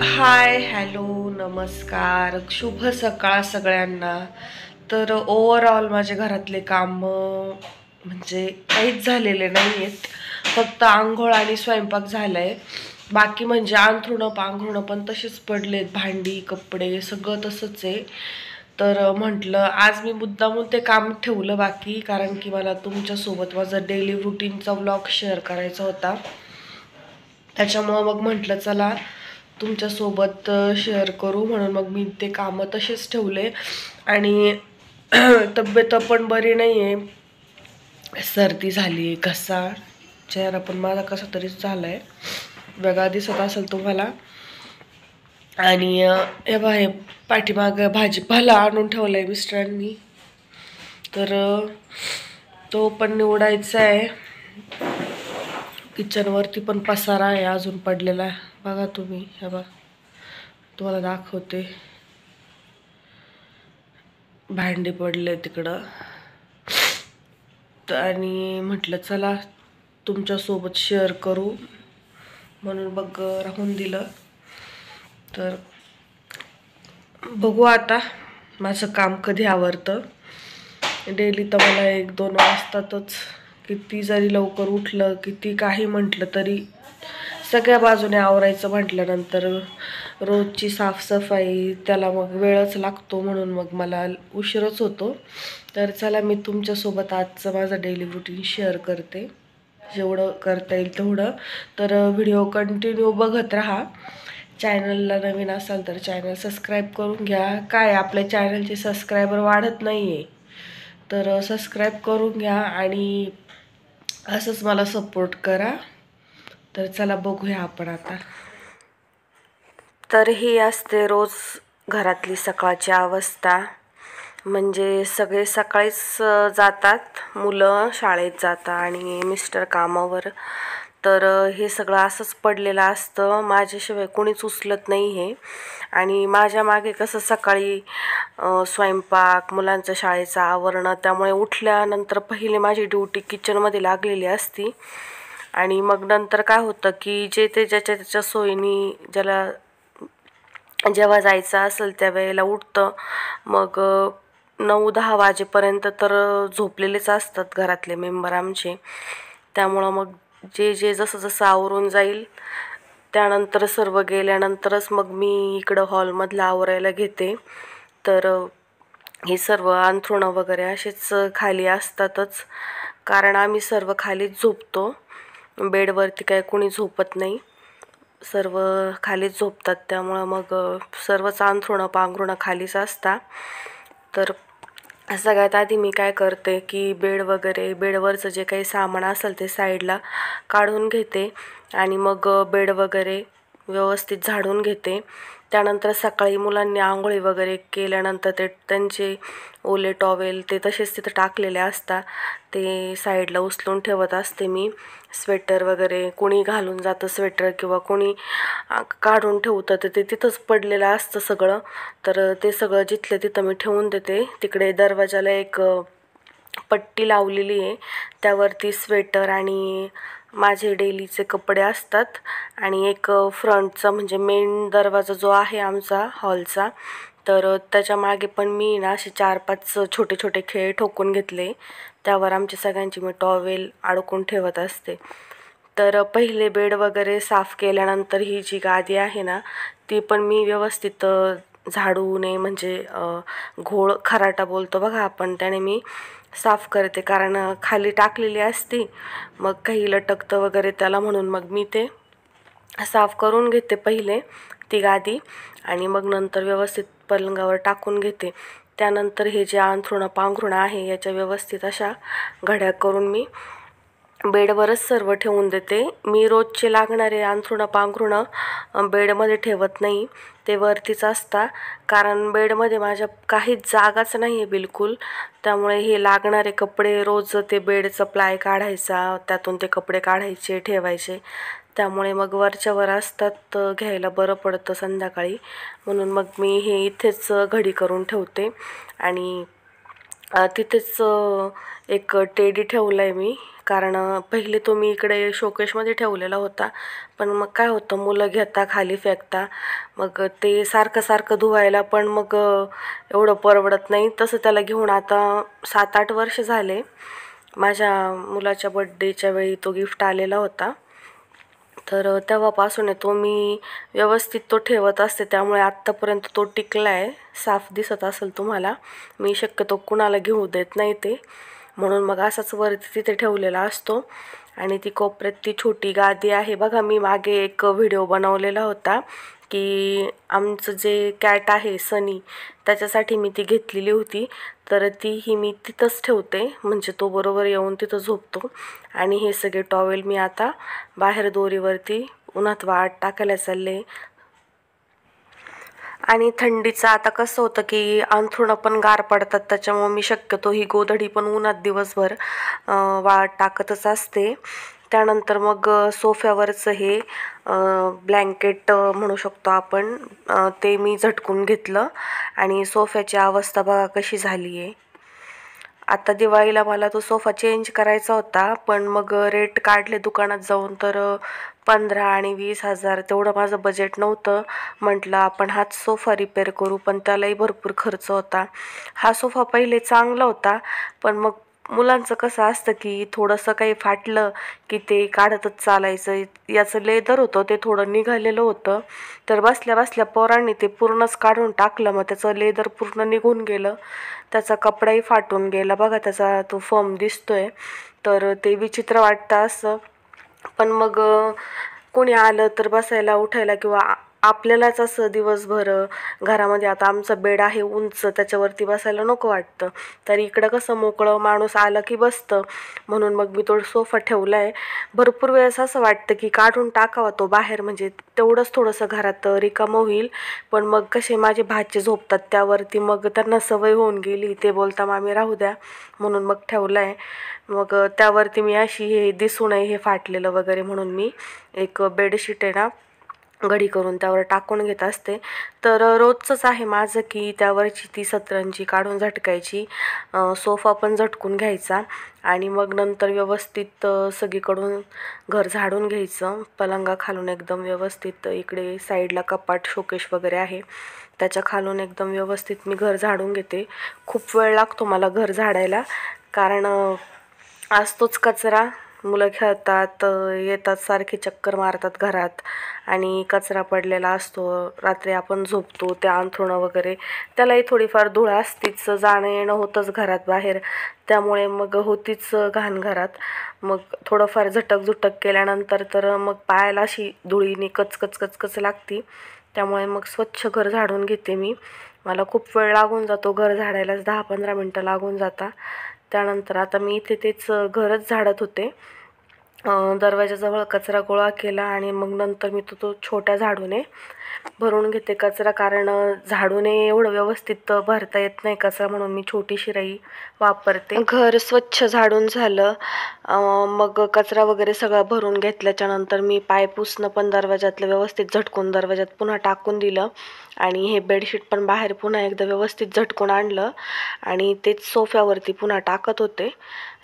Hi hello नमस्कार शुभ सकाळ सगळ्यांना. तर ओव्हरऑल माझे घरातले काम म्हणजे काहीच झालेले नाही आहेत. फक्त आंघोळ आणि स्वयंपाक झालाय. बाकी म्हणजे अंथरुणं पांघरुणं पण तसेच पडलेत, भांडी कपडे सगळं तसंच आहे. तर म्हटलं आज मी मुद्दामून ते काम ठेवलं बाकी, कारण की मला तुमच्यासोबत माझा डेली रुटीनचा व्लॉग शेअर करायचा होता. त्याच्यामुळं मग म्हटलं चला तुमच्यासोबत शेअर करू, म्हणून मग मी ते कामं तसेच ठेवले. आणि तब्येत पण बरी नाही आहे, सर्दी झाली, घसा, चेहरा पण माझा कसा तरीच झाला आहे, वेगळा दिसत असेल तुम्हाला. आणि हे बा हे पाठीमाग भाजीपाला आणून ठेवला आहे मिस्टरांनी, तर तो पण निवडायचा आहे. किचनवरती पण पसारा आहे अजून पडलेला, बघा तुम्ही, हे बघा तुम्हाला दाखवते, भांडी पडले तिकडं. आणि म्हटलं चला तुमच्यासोबत शेअर करू, म्हणून मग राहून दिलं. तर बघू आता माझं काम कधी आवरतं. डेली तर मला 1-2 वाजतातच. किती जरी लवकर उठलं, किती काही म्हटलं तरी सगळ्या बाजूने आवरायचं म्हटल्यानंतर रोजची साफसफाई त्याला मग वेळच लागतो, म्हणून मग मला उशीरच होतो. तर चला मी तुमच्यासोबत आजचं माझं डेली रुटीन शेअर करते, जेवढं करता येईल तेवढं. तर व्हिडिओ कंटिन्यू बघत राहा. चॅनलला नवीन असाल तर चॅनल सबस्क्राईब करून घ्या. काय आपल्या चॅनलचे सबस्क्रायबर वाढत नाही आहे, तर सबस्क्राईब करून घ्या आणि असंच मला सपोर्ट करा. तर चला बघूया आपण आता. तर ही असते रोज घरातली सकाळची अवस्था. म्हणजे सगळे सकाळीच जातात, मुलं शाळेत जातात आणि मिस्टर कामावर. तर हे सगळं असंच पडलेलं असतं, माझ्याशिवाय कोणीच उचलत नाही हे. आणि माझ्या मागे कसं सकाळी स्वयंपाक, मुलांचं शाळेचं आवरणं, त्यामुळे उठल्यानंतर पहिले माझी ड्युटी किचनमध्ये लागलेली असती. आणि मग नंतर काय होतं की जे ते ज्याच्या त्याच्या सोयीनी ज्याला जेव्हा जायचं असेल त्या वेळेला उठतं. मग 9-10 वाजेपर्यंत तर झोपलेलेच असतात घरातले मेंबर आमचे. त्यामुळं मग जे जे जसं जसं आवरून जाईल त्यानंतर सर्व गेल्यानंतरच मग मी इकडं हॉलमधलं आवरायला घेते. तर हे सर्व अंथरुणं वगैरे असेच खाली असतातच, कारण आम्ही सर्व खालीच झोपतो. बेडवरती काय कोणी झोपत नाही, सर्व खालीच झोपतात. त्यामुळं मग सर्वच अंथरुणं पांघरुणं खालीच असतात. तर सगळ्यात आधी मी काय करते की बेडवरचं जे काही सामान असेल ते साईडला काढून घेते आणि मग बेड वगैरे व्यवस्थित झाडून घेते. त्यानंतर सकाळी मुलांनी आंघोळी वगैरे केल्यानंतर ते त्यांचे ओले टॉवेल ते तसेच तिथं टाकलेले असतात, ते साईडला उचलून ठेवत असते मी. स्वेटर वगैरे कोणी घालून जातं स्वेटर, किंवा कोणी काढून ठेवतं, तर ते तिथंच पडलेलं असतं सगळं. तर ते सगळं जिथल्या तिथं मी ठेवून देते. तिकडे दरवाजाला एक पट्टी लावलेली आहे, त्यावरती स्वेटर आणि माझे डेलीचे कपडे असतात. आणि एक फ्रंटचा म्हणजे मेन दरवाजा जो आहे आमचा हॉलचा, तर त्याच्या मागे पण मी ना असे 4-5 छोटे छोटे खेळ ठोकून घेतले, त्यावर आमच्या सगळ्यांची मी टॉवेल अडकून ठेवत असते. तर पहिले बेड वगैरे साफ केल्यानंतर ही जी गादी आहे ना, ती पण मी व्यवस्थित झाडू नये, म्हणजे घोळ खराटा बोलतो बघा आपण, त्याने मी साफ करते, कारण खाली टाकलेली असती मग काही लटकतं वगैरे त्याला, म्हणून मग मी ते साफ करून घेते पहिले ती गादी, आणि मग नंतर व्यवस्थित पलंगावर टाकून घेते. त्यानंतर हे जे अंथरुणं पांघरुणं आहे याच्या व्यवस्थित अशा घड्या करून मी बेडवरच सर्व ठेवून देते. मी रोजचे लागणारे अंथरुणं पांघरुणं बेडमध्ये ठेवत नाही, ते वरतीच असतात, कारण बेडमध्ये माझ्या काहीच जागाच नाही आहे बिलकुल. त्यामुळे हे लागणारे कपडे रोज ते बेडचं प्लाय काढायचा, त्यातून ते कपडे काढायचे ठेवायचे, त्यामुळे मग वरच्या वर असतात, घ्यायला बरं पडतं संध्याकाळी, म्हणून मग मी हे इथेच घडी करून ठेवते. आणि तिथेच एक टेडी ठेवला आहे मी, कारण पहिले तो मी इकडे शोकेशमध्ये ठेवलेला होता, पण मग काय होतं मुलं घेता खाली फेकता, मग ते सारखं सारखं धुवायला पण मग एवढं परवडत नाही. तसं त्याला घेऊन आता 7-8 वर्ष झाले. माझ्या मुलाच्या बड्डेच्या वेळी तो गिफ्ट आलेला होता, तर तेव्हापासून आहे तो मी व्यवस्थित तो ठेवत असते, त्यामुळे आत्तापर्यंत तो टिकला आहे. साफ दिसत असेल तुम्हाला. मी शक्यतो कुणाला घेऊ देत नाही ते, म्हणून मग असाच वरती तिथे ठेवलेला असतो. आणि ती कोपऱ्यात ती छोटी गादी आहे बघा, मी मागे एक व्हिडिओ बनवलेला होता की आमचं जे कॅट आहे सनी, त्याच्यासाठी मी ती घेतलेली होती, तर ती मी तिथंच ठेवते, म्हणजे तो बरोबर येऊन तिथं झोपतो. आणि हे सगळे टॉवेल मी आता बाहेर दोरीवरती उन्हात वाळत टाकायला चालले. आणि थंडीचं आता कसं होतं की अंथरुणं पण गार पडतात, त्याच्यामुळे मी शक्यतो ही गोधडी पण उन्हात दिवसभर वाळत टाकतच असते. त्यानंतर मग सोफ्यावरचं हे ब्लँकेट म्हणू शकतो आपण, ते मी झटकून घेतलं. आणि सोफ्याची अवस्था बघा कशी झाली आहे. आता दिवाळीला मला तो सोफा चेंज करायचा होता, पण मग रेट काढले दुकानात जाऊन, तर 15 आणि 20,000 तेवढं माझं बजेट नव्हतं. म्हटलं आपण हाच सोफा रिपेअर करू, पण त्यालाही भरपूर खर्च होता. हा सोफा पहिले चांगला होता, पण मग मुलांचं कसं असतं की थोडंसं काही फाटलं की ते काढतच चालायचं. याचं लेदर होतं ते थोडं निघालेलं होतं, तर बसल्या बसल्या पोरांनी ते पूर्णच काढून टाकलं. मग त्याचं लेदर पूर्ण निघून गेलं, त्याचा कपडाही फाटून गेला बघा, त्याचा तो फॉर्म दिसतोय. तर ते विचित्र वाटतं असं. पण मग कोणी आलं तर बसायला उठायला किंवा आपल्यालाच असं दिवसभर घरामध्ये, आता आमचा बेड आहे उंच, त्याच्यावरती बसायला नको वाटतं, तर इकडं कसं मोकळं माणूस आलं की बसतं, म्हणून मग मी तो सोफा ठेवला आहे. भरपूर वेळेस असं वाटतं की काढून टाकावा तो बाहेर, म्हणजे तेवढंच थोडंसं घरात रिकामं होईल. पण मग कसे माझे भाचे झोपतात त्यावरती, मग त्यांना सवय होऊन गेली, ते बोलता मामी राहू द्या, म्हणून मग ठेवला आहे. मग त्यावरती मी अशी हे दिसू नये हे फाटलेलं वगैरे म्हणून मी एक बेडशीट आहे ना घडी करून त्यावर टाकून घेत असते. तर रोजचंच आहे माझं की त्यावरची ती सतरंजी काढून झटकायची, सोफा पण झटकून घ्यायचा, आणि मग नंतर व्यवस्थित सगळीकडून घर झाडून घ्यायचं. पलंगा खालून एकदम व्यवस्थित, इकडे साईडला कपाट शोकेश वगैरे आहे, त्याच्या खालून एकदम व्यवस्थित मी घर झाडून घेते. खूप वेळ लागतो मला घर झाडायला, कारण असतोच कचरा. मुलं खेळतात, येतात, सारखे चक्कर मारतात घरात, आणि कचरा पडलेला असतो. रात्री आपण झोपतो त्या अंथरुणं वगैरे, त्यालाही थोडीफार धूळ असतीच, जाणं येणं होतंच घरात बाहेर, त्यामुळे मग होतीच घाण घरात. मग थोडंफार झटक केल्यानंतर तर मग पायाला अशी धुळीने कचकच कचकच लागती, त्यामुळे मग स्वच्छ घर झाडून घेते मी. मला खूप वेळ लागून जातो घर झाडायलाच, 10-15 मिनटं लागून जाता. त्यानंतर आता मी इथे तेच घरच झाडत होते. दरवाजाजवळ कचरा गोळा केला, आणि मग नंतर मी तो छोट्या झाडूने भरून घेते कचरा, कारण झाडूने एवढं व्यवस्थित भरता येत नाही कचरा, म्हणून मी छोटी शिराई वापरते. घर स्वच्छ झाडून झालं, मग कचरा वगैरे सगळं भरून घेतल्याच्या नंतर मी पाय पुसणं पण दरवाजातलं व्यवस्थित झटकून दरवाजात पुन्हा टाकून दिलं, आणि हे बेडशीट पण बाहेर पुन्हा एकदा व्यवस्थित झटकून आणलं, आणि तेच सोफ्यावरती पुन्हा टाकत होते.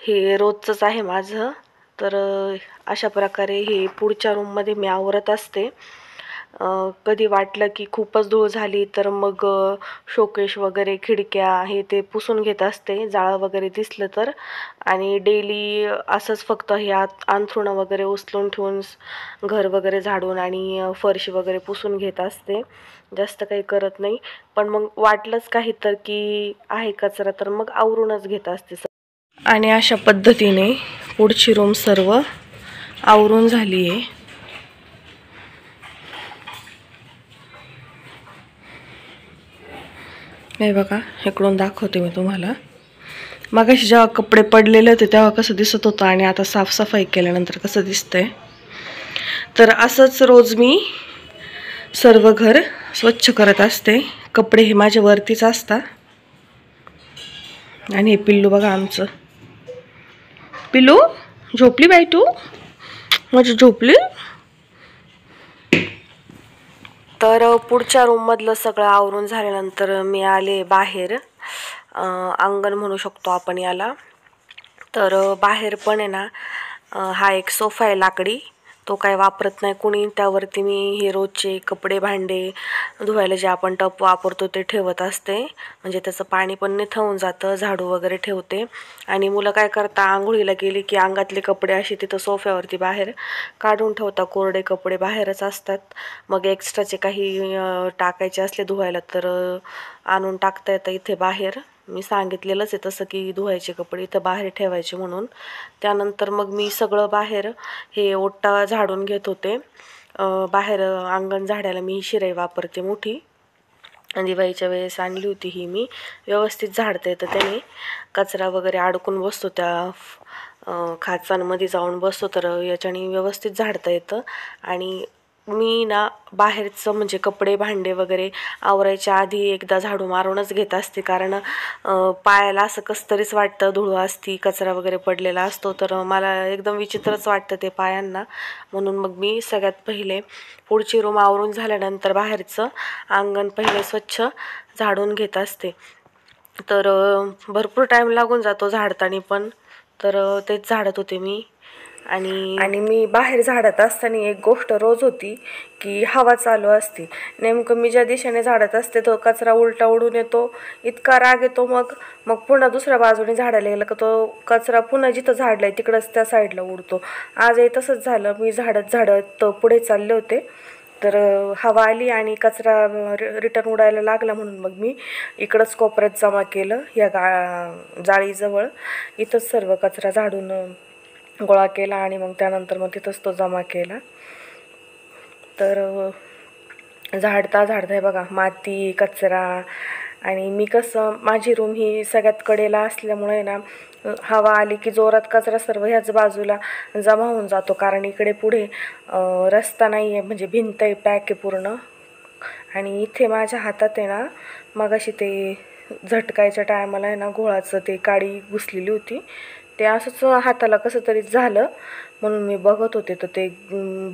हे रोजचंच आहे माझं. तर अशा प्रकारे हे पुढच्या रूममध्ये मी आवरत असते. कधी वाटलं की खूपच धूळ झाली तर मग शोकेश वगैरे, खिडक्या हे ते पुसून घेत असते, जाळं वगैरे दिसलं तर. आणि डेली असंच फक्त हे अंथरुणं वगैरे उचलून ठेवून घर वगैरे झाडून आणि फरशी वगैरे पुसून घेत असते, जास्त काही करत नाही. पण मग वाटलंच काही तर की आहे कचरा, तर मग आवरूनच घेत असते. आणि अशा पद्धतीने पुढची रूम सर्व आवरून झाली आहे. नाही बघा, इकडून दाखवते मी तुम्हाला. मगाशी जेव्हा कपडे पडलेले होते तेव्हा कसं दिसत होतं, आणि आता साफसफाई केल्यानंतर कसं दिसतंय. तर असंच रोज मी सर्व घर स्वच्छ करत असते. कपडे हे माझ्या वरतीच असतात. आणि हे पिल्लू बघा आमचं. पिल्लू झोपली बाई तू, माझी झोपली. तर पुढच्या रूममधलं सगळं आवरून झाल्यानंतर मी आले बाहेर. अंगण म्हणू शकतो आपण याला. तर बाहेर पण आहे ना हा एक सोफा आहे लाकडी, तो काय वापरत नाही कुणी. त्यावरती मी हे रोजचे कपडे भांडे धुवायला जे आपण टप वापरतो ते ठेवत असते, म्हणजे त्याचं पाणी पण निथळून जातं. झाडू वगैरे ठेवते. आणि मुलं काय करता, आंघोळीला गेली की अंगातले कपडे असे तिथं सोफ्यावरती बाहेर काढून ठेवता, कोरडे कपडे बाहेरच असतात. मग एक्स्ट्राचे काही टाकायचे असले धुवायला तर आणून टाकता येतं इथे बाहेर. मी सांगितलेलंच आहे तसं की धुवायचे कपडे इथं बाहेर ठेवायचे म्हणून. त्यानंतर मग मी सगळं बाहेर हे ओटा झाडून घेत होते. बाहेर अंगण झाडायला मी शिराई वापरते मोठी, दिवाळीच्या वेळेस आणली होती ही मी. व्यवस्थित झाडता येतं त्याने, कचरा वगैरे अडकून बसतो त्या खाचांमध्ये जाऊन बसतो, तर याच्याने व्यवस्थित झाडता येतं. आणि मी ना बाहेरचं म्हणजे कपडे भांडे वगैरे आवरायच्या आधी एकदा झाडू मारूनच घेत असते, कारण पायाला असं कसं तरीच वाटतं, धूळ असती, कचरा वगैरे पडलेला असतो, तर मला एकदम विचित्रच वाटतं ते पायांना. म्हणून मग मी सगळ्यात पहिले पुढची रूम आवरून झाल्यानंतर बाहेरचं अंगण पहिले स्वच्छ झाडून घेत असते. तर भरपूर टाईम लागून जातो झाडताना पण, तर तेच झाडत होते मी. आणि मी बाहेर झाडत असताना एक गोष्ट रोज होती की हवा चालू असते. नेमकं मी ज्या दिशेने झाडत असते तो कचरा उलटा उडून येतो, इतका राग येतो. मग पुन्हा दुसऱ्या बाजूने झाडायला गेलं का तो कचरा पुन्हा जिथं झाडलाय तिकडंच त्या साईडला उडतो. आजही तसंच झालं. मी झाडत पुढे चालले होते, तर हवा आली आणि कचरा रिटर्न उडायला लागला, म्हणून मग मी इकडंच कोपऱ्यात जमा केलं या जाळीजवळ. इथंच सर्व कचरा झाडून गोळा केला आणि मग त्यानंतर मग तिथंच तो जमा केला. तर झाडता आहे बघा, माती कचरा. आणि मी कसं, माझी रूम ही सगळ्यात कडेला असल्यामुळे ना हवा आली की जोरात कचरा सर्व ह्याच बाजूला जमा होऊन जातो, कारण इकडे पुढे रस्ता नाही आहे, म्हणजे भिंत आहे, पॅक आहे पूर्ण. आणि इथे माझ्या हातात आहे ना मगाशी ते झटकायच्या टायमाला आहे ना घोळाचं ते काडी घुसलेली होती, ते असंच हाताला कसं तरी झालं, म्हणून मी बघत होते तर ते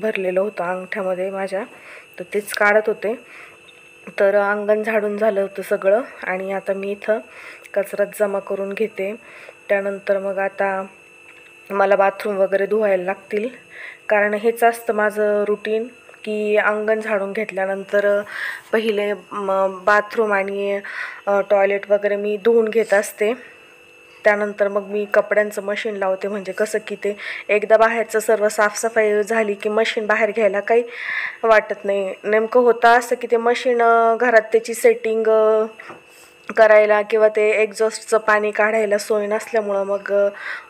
भरलेलं होतं अंगठ्यामध्ये माझ्या, तर तेच काढत होते. तर अंगण झाडून झालं होतं सगळं आणि आता मी इथं कचराच जमा करून घेते. त्यानंतर मग आता मला बाथरूम वगैरे धुवायला लागतील, कारण हेच असतं माझं रुटीन की अंगण झाडून घेतल्यानंतर पहिले बाथरूम आणि टॉयलेट वगैरे मी धुवून घेत असते. त्यानंतर मग मी कपड्यांचं मशीन लावते, म्हणजे कसं की ते एकदा बाहेरचं सर्व साफसफाई झाली की मशीन बाहेर घ्यायला काही वाटत नाही. नेमकं होतं असं की ते मशीन घरात त्याची सेटिंग करायला किंवा ते एक्झॉस्टचं पाणी काढायला सोय नसल्यामुळं मग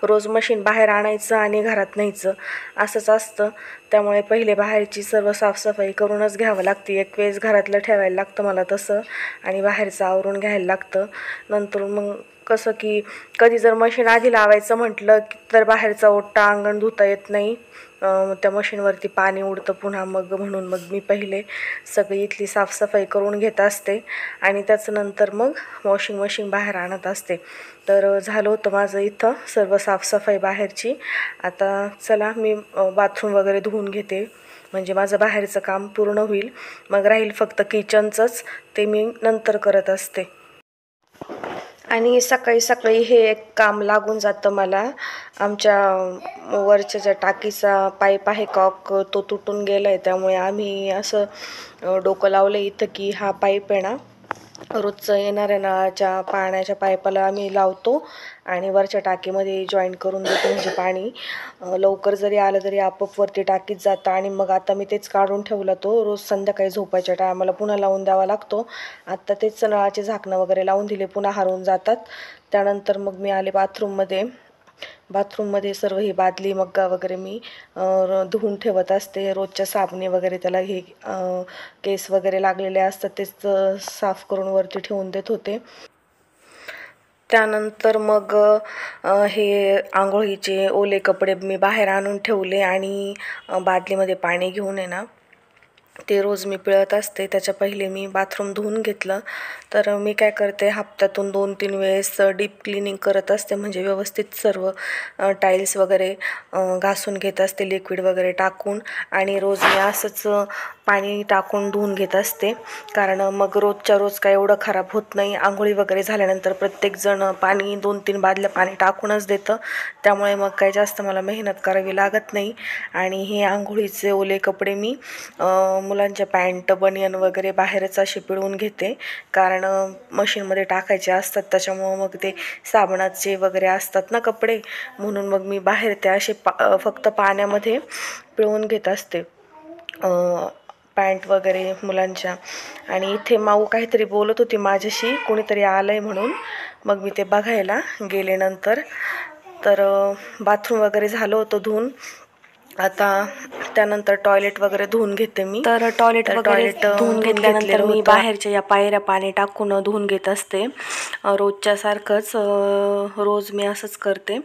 रोज मशीन बाहेर आणायचं आणि घरात न्यायचं असंच असतं. त्यामुळे पहिले बाहेरची सर्व साफसफाई करूनच घ्यावं लागते. एक वेळेस घरातलं ठेवायला लागतं मला तसं, आणि बाहेरचं आवरून घ्यायला लागतं. नंतर मग कसं की कधी जर मशीन आधी लावायचं म्हटलं तर बाहेरचा ओटा अंगण धुता येत नाही, त्या मशीनवरती पाणी उडतं पुन्हा. म्हणून मग मी पहिले सगळी इथली साफसफाई करून घेत असते आणि त्याच्यानंतर मग वॉशिंग मशीन बाहेर आणत असते. तर झालं होतं माझं इथं सर्व साफसफाई बाहेरची. आता चला मी बाथरूम वगैरे धुवून घेते, म्हणजे माझं बाहेरचं काम पूर्ण होईल. मग राहील फक्त किचनचंच, ते मी नंतर करत असते. आणि सकाळी सकाळी हे एक काम लागून जातं मला. आमच्या वरच्या ज्या टाकीचा पाईप आहे कॉक, तो तुटून गेला आहे, त्यामुळे आम्ही असं डोकं लावलं इथं की हा पाईप आहे ना रोजचं येणाऱ्या नळाच्या पाण्याच्या पाईपाला आम्ही लावतो आणि वरच्या टाकीमध्ये जॉईन करून देतो, म्हणजे पाणी लवकर जरी आलं तरी आपोआप वरती टाकीत जातं. आणि मग आता मी तेच काढून ठेवला, तो रोज संध्याकाळी झोपायच्या टायमाला पुन्हा लावून द्यावा लागतो. आत्ता तेच नळाचे झाकणं वगैरे लावून दिले, पुन्हा हरवून जातात. त्यानंतर मग मी आले बाथरूममध्ये सर्व ही बादली मग्गा वगैरे मी धुवून ठेवत असते. रोजच्या साबणे वगैरे त्याला हे केस वगैरे लागलेले असतात तेच साफ करून वरती ठेवून देत होते. त्यानंतर मग हे आंघोळीचे ओले कपडे मी बाहेर आणून ठेवले आणि बादलीमध्ये पाणी घेऊन आहे ना ते रोज मी पिळत असते. त्याच्या पहिले मी बाथरूम धुवून घेतलं. तर मी काय करते, हप्त्यातून 2-3 वेळेस डीप क्लिनिंग करत असते, म्हणजे व्यवस्थित सर्व टाईल्स वगैरे घासून घेत असते लिक्विड वगैरे टाकून. आणि रोज मी असंच पाणी टाकून धुवून घेत असते, कारण मग रोजच्या रोज काय एवढं खराब होत नाही. आंघोळी वगैरे झाल्यानंतर प्रत्येकजण पाणी 2-3 बादल्या पाणी टाकूनच देतं, त्यामुळे मग काही जास्त मला मेहनत करावी लागत नाही. आणि हे आंघोळीचे ओले कपडे मी मुलांच्या पॅन्ट बनियन वगैरे बाहेरच असे पिळून घेते, कारण मशीनमध्ये टाकायचे असतात, त्याच्यामुळं मग ते साबणाचे वगैरे असतात ना कपडे, म्हणून मग मी बाहेर ते असे फक्त पाण्यामध्ये पिळून घेत असते पॅन्ट वगैरे मुलांच्या. आणि इथे माऊ काहीतरी बोलत होती माझ्याशी, कोणीतरी आलं आहे म्हणून. मग मी ते बघायला गेले नंतर. तर बाथरूम वगैरे झालं होतं धुवून. आता त्यानंतर टॉयलेट वगैरे धुवून घेते मी. तर टॉयलेट धुवून घेतल्यानंतर मी बाहेरच्या या पायऱ्या पाणी टाकून धुवून घेत असते, रोजच्या सारखंच. रोज मी असंच करते.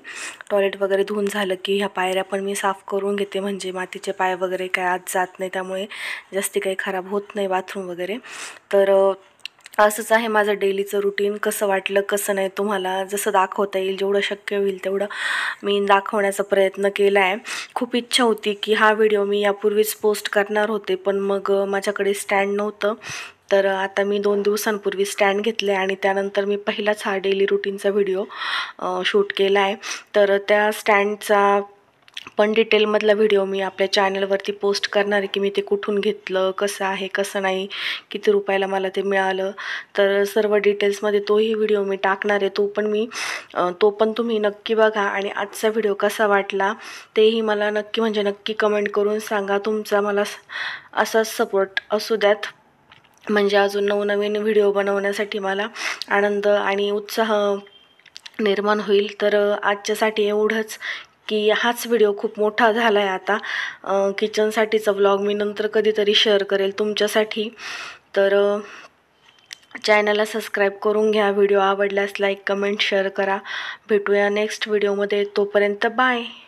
टॉयलेट वगैरे धुवून झालं की ह्या पायऱ्या पण मी साफ करून घेते, म्हणजे मातीचे पाय वगैरे काय आत जात नाही, त्यामुळे जास्ती काही खराब होत नाही बाथरूम वगैरे. तर असंच आहे माझं डेलीचं रुटीन. कसं वाटलं कसं नाही तुम्हाला, जसं दाखवता येईल जेवढं शक्य होईल तेवढं मी दाखवण्याचा प्रयत्न केला आहे. खूप इच्छा होती की हा व्हिडिओ मी यापूर्वीच पोस्ट करणार होते, पण मग माझ्याकडे स्टँड नव्हतं. तर आता मी 2 दिवसांपूर्वी स्टँड घेतले आणि त्यानंतर मी पहिलाच हा डेली रुटीनचा व्हिडिओ शूट केला आहे. तर त्या स्टँडचा पण डिटेलमधला व्हिडिओ मी आपल्या चॅनलवरती पोस्ट करणार आहे, की मी ते कुठून घेतलं, कसं आहे कसं नाही, किती रुपयाला मला ते मिळालं. तर सर्व डिटेल्समध्ये तोही व्हिडिओ मी टाकणार आहे. तो पण तुम्ही नक्की बघा. आणि आजचा व्हिडिओ कसा वाटला तेही मला नक्की कमेंट करून सांगा. तुमचा मला असाच सपोर्ट असू द्यात, म्हणजे अजून नवनवीन व्हिडिओ बनवण्यासाठी मला आनंद आणि उत्साह निर्माण होईल. तर आजच्यासाठी एवढंच, की हाच व्हिडिओ खूप मोठा झाला आहे आता. किचनसाठीचा व्लॉग मी नंतर कधीतरी शेअर करेल तुमच्यासाठी. तर चॅनलला सबस्क्राईब करून घ्या. व्हिडिओ आवडल्यास लाईक कमेंट शेअर करा. भेटूया नेक्स्ट व्हिडिओमध्ये. तोपर्यंत बाय.